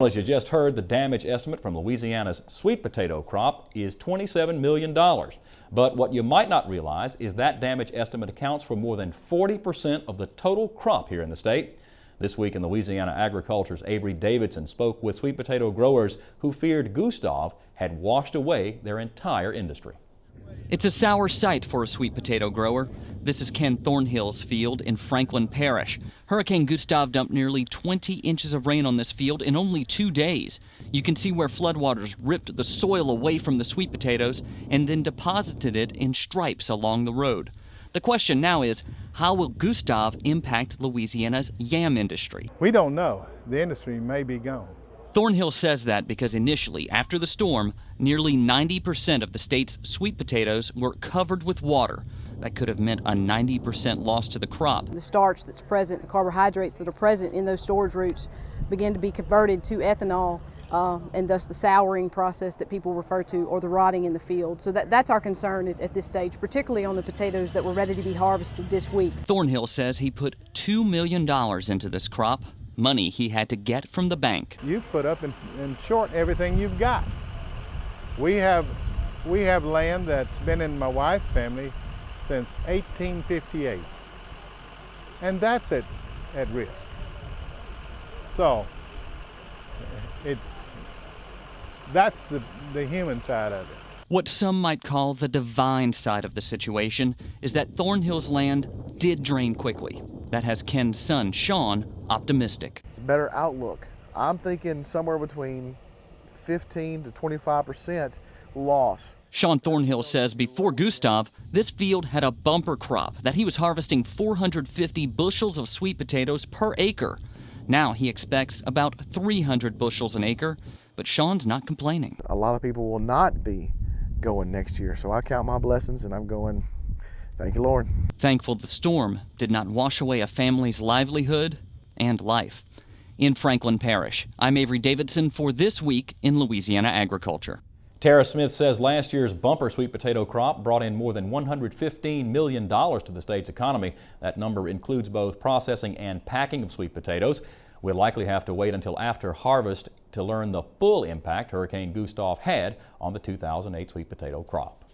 Well, as you just heard, the damage estimate from Louisiana's sweet potato crop is $27 million. But what you might not realize is that damage estimate accounts for more than 40% of the total crop here in the state. This week in Louisiana Agriculture's Avery Davidson spoke with sweet potato growers who feared Gustav had washed away their entire industry. It's a sour sight for a sweet potato grower. This is Ken Thornhill's field in Franklin Parish. Hurricane Gustav dumped nearly 20 inches of rain on this field in only 2 days. You can see where floodwaters ripped the soil away from the sweet potatoes and then deposited it in stripes along the road. The question now is, how will Gustav impact Louisiana's yam industry? We don't know. The industry may be gone. Thornhill says that because initially, after the storm, nearly 90% of the state's sweet potatoes were covered with water. That could have meant a 90% loss to the crop. The starch that's present, the carbohydrates that are present in those storage roots begin to be converted to ethanol, and thus the souring process that people refer to, or the rotting in the field. So that's our concern at this stage, particularly on the potatoes that were ready to be harvested this week. Thornhill says he put $2 million into this crop, money he had to get from the bank. You put up in short everything you've got. We have land that's been in my wife's family since 1858, and that's at risk. So that's the human side of it. What some might call the divine side of the situation is that Thornhill's land did drain quickly. That has Ken's son, Sean, optimistic. It's a better outlook. I'm thinking somewhere between 15 to 25% loss. Sean Thornhill says before Gustav, this field had a bumper crop that he was harvesting 450 bushels of sweet potatoes per acre. Now he expects about 300 bushels an acre, but Sean's not complaining. A lot of people will not be going next year, so I count my blessings and I'm going, thank you, Lord. Thankful the storm did not wash away a family's livelihood and life. In Franklin Parish, I'm Avery Davidson for This Week in Louisiana Agriculture. Tara Smith says last year's bumper sweet potato crop brought in more than $115 million to the state's economy. That number includes both processing and packing of sweet potatoes. We'll likely have to wait until after harvest to learn the full impact Hurricane Gustav had on the 2008 sweet potato crop.